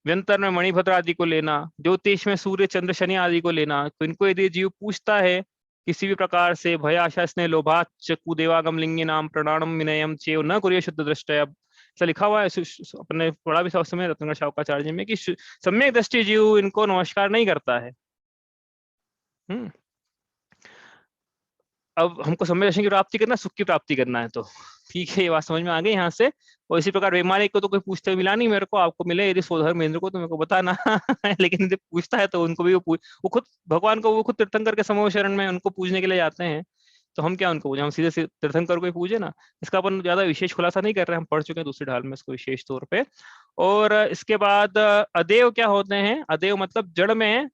व्यंतर में मणिभद्र आदि को लेना, ज्योतिष में सूर्य चंद्र शनि आदि को लेना। तो इनको यदि जीव पूछता है किसी भी प्रकार से, भय आशा स्नेह लोभाच कुदेवागम लिंगी नाम प्रणाम विनयम चेव न कुरिय शुद्ध दृष्टया, ऐसा लिखा हुआ है अपने पढ़ा भी समय रत्नाकर शावकाचार्य जी में कि सम्यक दृष्टि जीव इनको नमस्कार नहीं करता है। हम्म अब हमको सम्यक दर्शन की प्राप्ति करना, सुख की प्राप्ति करना है, तो ठीक है, ये बात समझ में आ गई यहाँ से। और इसी प्रकार वैमानिक को तो कोई पूछते हुए मिला नहीं मेरे को, आपको मिले यदि सोधर महेंद्र को तो मेरे को बताना। लेकिन यदि पूछता है तो उनको भी वो खुद भगवान को, वो खुद तीर्थंकर के समूह शरण में उनको पूजने के लिए जाते हैं। तो हम क्या उनको पूजे, हम सीधे सीधे तीर्थंकर को ही पूजे ना। इसका अपन ज्यादा विशेष खुलासा नहीं कर रहे, हम पढ़ चुके हैं दूसरी ढाल में इसको विशेष तौर पे। और इसके बाद अदेव क्या होते हैं, अदेव मतलब जड़ में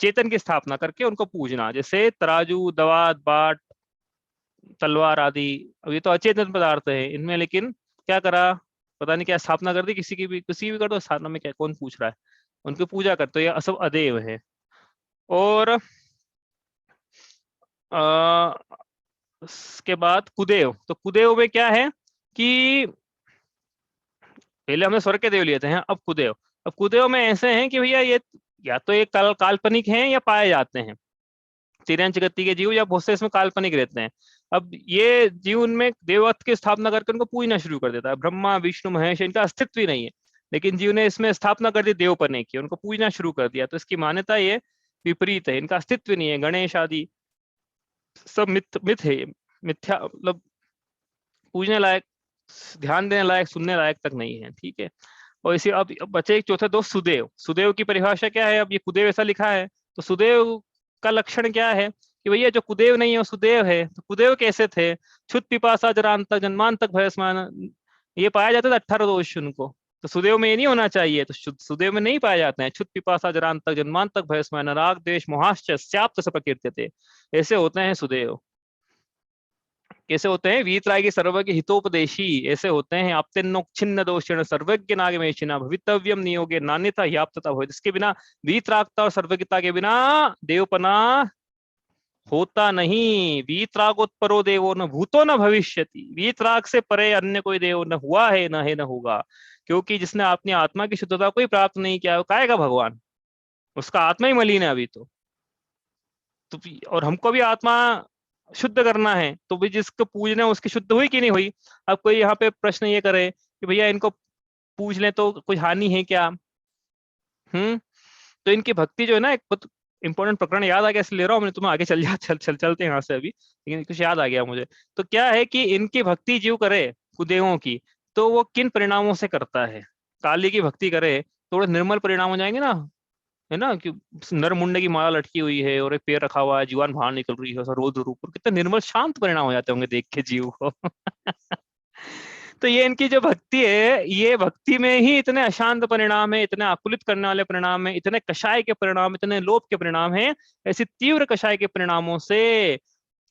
चेतन की स्थापना करके उनको पूजना, जैसे तराजू, दवात, बाट, तलवार आदि। अब ये तो अचेतन पदार्थ है इनमें, लेकिन क्या करा, पता नहीं क्या स्थापना कर दी, किसी की भी, किसी भी कर दो स्थापना में, क्या कौन पूछ रहा है, उनकी पूजा करते, ये सब अदेव है। और आ, उसके बाद कुदेव, तो कुदेव में क्या है कि पहले हमने स्वर्ग के देव लिए थे हैं, अब कुदेव। अब कुदेव में ऐसे हैं कि भैया ये या तो एक काल्पनिक हैं या पाए जाते हैं, तिरंच गति के जीव या बहुत से इसमें काल्पनिक रहते हैं। अब ये जीव उनमें देवत्व की स्थापना करके उनको पूजना शुरू कर देता है, ब्रह्मा विष्णु महेश इनका अस्तित्व ही नहीं है, लेकिन जीव ने इसमें स्थापना कर दी देवपने की, उनको पूजना शुरू कर दिया, तो इसकी मान्यता ये विपरीत है, इनका अस्तित्व नहीं है। गणेश आदि सब मिथ मिथ है, मिथ्या, मतलब पूजने लायक, ध्यान देने लायक, सुनने लायक तक नहीं है। ठीक है, और इसी अब बचे एक चौथा दोस्त सुदेव। सुदेव की परिभाषा क्या है, अब ये कुदेव ऐसा लिखा है, तो सुदेव का लक्षण क्या है कि भैया जो कुदेव नहीं है वो सुदेव है। तो कुदेव कैसे थे, क्षुत पिपासा जरांतक जन्मांतक भयस्मान, ये पाया जाता था 18 दोष उनको। तो सुदेव में ये नहीं होना चाहिए, तो सुदेव में नहीं पाए जाते हैं। क्षुत पिपासा जरांतक जन्मांतक भयस्मान राग द्वेष मोहाश्च स्याप्त सपकीर्त्यते, ऐसे होते हैं सुदेव। कैसे होते हैं, वीतरागी सर्वज्ञ हितोपदेशी, ऐसे होते हैं। आपतेन्नोच्छिन्न दोषेण सर्वज्ञ नागमेशिना भवितव्यम नियोगे नान्यथा ह्याप्तता भवेत्, इसके बिना, वीतरागता और सर्वज्ञता के बिना देवपना होता नहीं। वीतरागोत्परो देवो न भूतो न भविष्यति, वीतराग से परे अन्य कोई देव न हुआ है, न होगा। क्योंकि जिसने अपनी आत्मा की शुद्धता को ही प्राप्त नहीं किया, वो काहेगा भगवान, उसका आत्मा ही मलिन है अभी तो और हमको भी आत्मा शुद्ध करना है, तो भी जिसको पूजना उसकी शुद्ध हुई कि नहीं हुई। अब कोई यहाँ पे प्रश्न ये करे कि भैया इनको पूछ लें तो कुछ हानि है क्या? तो इनकी भक्ति जो है ना, एक बहुत इंपॉर्टेंट प्रकरण याद आ गया इसलिए ले रहा हूँ मैं, तुम्हें आगे चलते हैं यहाँ से अभी, लेकिन कुछ याद आ गया मुझे। तो क्या है कि इनकी भक्ति जीव करे कुदेवों की, तो वो किन परिणामों से करता है। काली की भक्ति करे तो थोड़े निर्मल परिणाम हो जाएंगे ना, है ना, कि नर मुंडे की माला लटकी हुई है और एक पैर रखा हुआ है, जीवान बाहर निकल रही है, रोद रूप, कितने निर्मल शांत परिणाम हो जाते होंगे देख के जीव को। तो ये इनकी जो भक्ति है, ये भक्ति में ही इतने अशांत परिणाम है, इतने आकुलित करने वाले परिणाम है, इतने कषाय के परिणाम, इतने लोभ के परिणाम है। ऐसी तीव्र कषाय के परिणामों से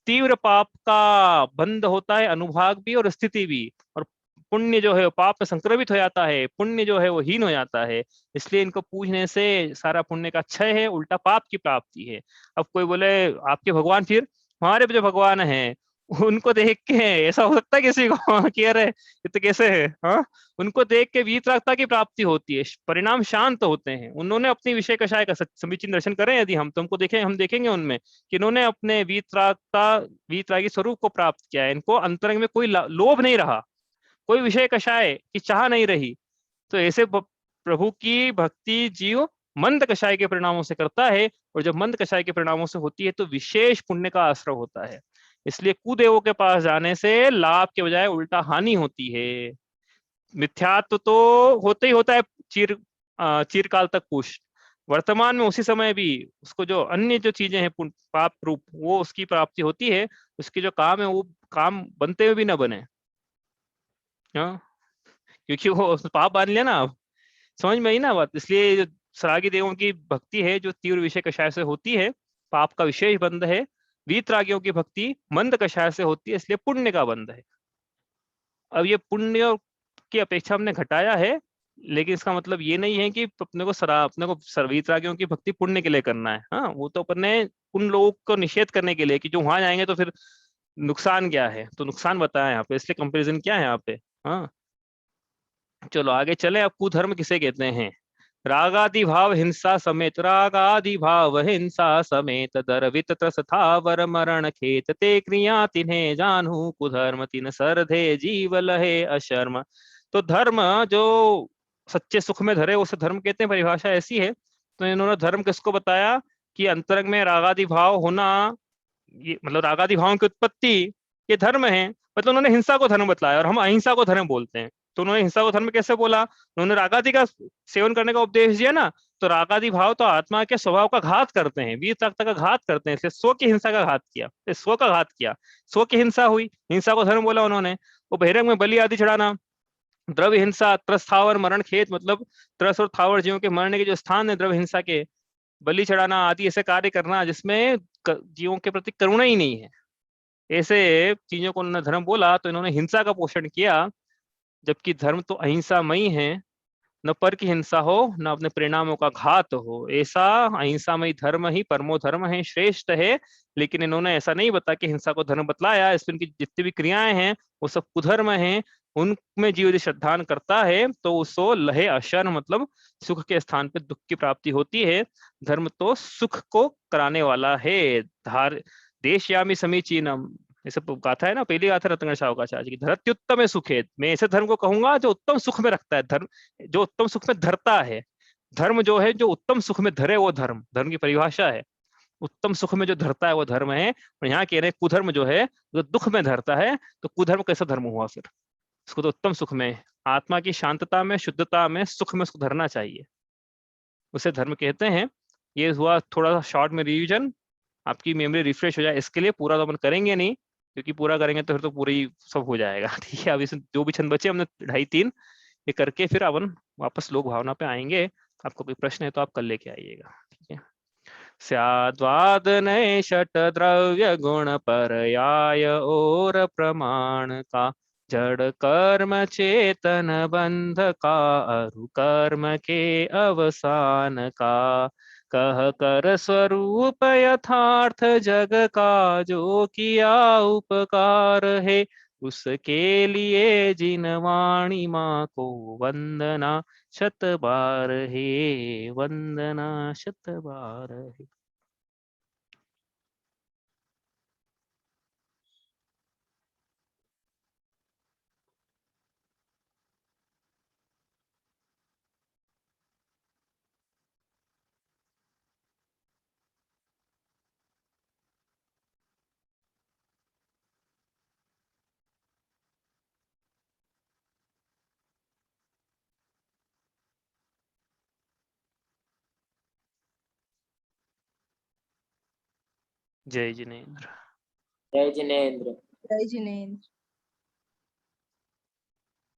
तीव्र पाप का बंध होता है, अनुभाग भी और स्थिति भी, और पुण्य जो है वो पाप में संक्रमित हो जाता है, पुण्य जो है वो हीन हो जाता है। इसलिए इनको पूजने से सारा पुण्य का क्षय है, उल्टा पाप की प्राप्ति है। अब कोई बोले आपके भगवान, फिर हमारे जो भगवान है उनको देख के ऐसा हो सकता है किसी को कि अरे ये तो कैसे है, हाँ, उनको देख के वीतरागता की प्राप्ति होती है, परिणाम शांत होते हैं। उन्होंने अपनी विषय कषाय का समीचीन दर्शन करें यदि हम तुमको देखें, हम देखेंगे उनमें कि इन्होंने अपने वीतरागी स्वरूप को प्राप्त किया है। इनको अंतरंग में कोई लोभ नहीं रहा, कोई विषय कषाय की चाह नहीं रही। तो ऐसे प्रभु की भक्ति जीव मंद कषाय के परिणामों से करता है, और जब मंद कषाय के परिणामों से होती है तो विशेष पुण्य का आश्रय होता है। इसलिए कुदेवों के पास जाने से लाभ के बजाय उल्टा हानि होती है। मिथ्यात्व तो होता ही होता है चिरकाल तक पुष्ट, वर्तमान में उसी समय भी उसको जो अन्य जो चीजें हैं पाप रूप वो उसकी प्राप्ति होती है, उसके जो काम है वो काम बनते हुए भी ना बने। हाँ, क्योंकि वो पाप मान लिया ना आप, समझ में आई ना बात। इसलिए जो सरागी देवों की भक्ति है जो तीव्र विषय कषाय से होती है, पाप का विशेष बंध है। वीतरागियों की भक्ति मंद कषाय से होती है, इसलिए पुण्य का बंध है। अब ये पुण्य की अपेक्षा हमने घटाया है, लेकिन इसका मतलब ये नहीं है कि अपने को वीतरागियों की भक्ति पुण्य के लिए करना है। हाँ, वो तो अपन ने उन लोगों को निषेध करने के लिए कि जो वहां जाएंगे तो फिर नुकसान क्या है, तो नुकसान बताया यहाँ पे, इसलिए कंपैरिजन क्या है यहाँ पे। हाँ, चलो आगे चले। अब कुधर्म किसे कहते हैं? रागादि भाव हिंसा समेत, रागादि भाव हिंसा समेत दर्वित त्रस थावर मरण खेत ते क्रिया तिन्हें जानू कुधर्म तिन सरधे जीव लहे अशर्म। तो धर्म जो सच्चे सुख में धरे उसे धर्म कहते हैं, परिभाषा ऐसी है। तो इन्होंने धर्म किसको बताया कि अंतरंग में रागादि भाव होना, ये मतलब रागादि भावों की उत्पत्ति ये धर्म है। मतलब उन्होंने हिंसा को धर्म बतलाया और हम अहिंसा को धर्म बोलते हैं। तो उन्होंने हिंसा को धर्म कैसे बोला? उन्होंने रागादि का सेवन करने का उपदेश दिया ना। तो रागादि भाव तो आत्मा के स्वभाव का घात करते हैं, वीर तक का घात करते हैं, इसलिए स्व की हिंसा का घात किया, स्व का घात किया, स्व की हिंसा हुई, हिंसा को धर्म बोला उन्होंने। वो बहिरंग में बलि आदि चढ़ाना, द्रव्य हिंसा, त्रस थावर मरण खेत, मतलब त्रस और थावर जीवों के मरने के जो स्थान है द्रव्य हिंसा के, बलि चढ़ाना आदि ऐसे कार्य करना जिसमें जीवों के प्रति करुणा ही नहीं है, ऐसे चीजों को उन्होंने धर्म बोला। तो इन्होंने हिंसा का पोषण किया, जबकि धर्म तो अहिंसामयी है। न पर की हिंसा हो, न अपने परिणामों का घात हो, ऐसा अहिंसामयी धर्म ही परमो धर्म है, श्रेष्ठ है। लेकिन इन्होंने ऐसा नहीं बता कि हिंसा को धर्म बतलाया, इसमें उनकी जितनी भी क्रियाएं हैं वो सब कुधर्म हैं। उनमें जीव यदि श्रद्धान करता है तो उसको लहे अशर, मतलब सुख के स्थान पे दुख की प्राप्ति होती है। धर्म तो सुख को कराने वाला है। धार देशयामी समीचीनम, जैसे गाथा है ना, पहली गाथा रत्न सावकाचार्य की, धरत्युत्तम है सुखेत। मैं ऐसे धर्म को कहूंगा जो उत्तम सुख में रखता है, धर्म जो उत्तम सुख में धरता है। धर्म जो है जो उत्तम सुख में धरे वो धर्म, धर्म की परिभाषा है। उत्तम सुख में जो धरता है वो धर्म है। और यहाँ कह रहे हैं कुधर्म जो है जो दुख में धरता है। तो कुधर्म कैसा धर्म हुआ फिर? इसको तो उत्तम सुख में, आत्मा की शांतता में, शुद्धता में, सुख में उसको धरना चाहिए, उसे धर्म कहते हैं। ये हुआ थोड़ा सा शॉर्ट में रिवीजन, आपकी मेमोरी रिफ्रेश हो जाए इसके लिए। पूरा तो अपन करेंगे नहीं, क्योंकि पूरा करेंगे तो फिर तो पूरा ही सब हो जाएगा। ठीक है, अब इसमें जो भी छंद बचे हमने 2.5-3 ये करके फिर अपन वापस लोक भावना पे आएंगे। आपको कोई प्रश्न है तो आप कल लेके आइएगा। ठीक है। स्याद्वाद नए षट द्रव्य गुण पर्याय और प्रमाण का, जड़ कर्म चेतन बंध का, अरु कर्म के अवसान का, कह कर स्वरूप यथार्थ जग का, जो किया उपकार है उसके लिए जिन वाणी माँ को वंदना शत बार है, वंदना शत बार है। जय जिनेन्द्र। जय जिनेन्द्र। जय जिनेन्द्र।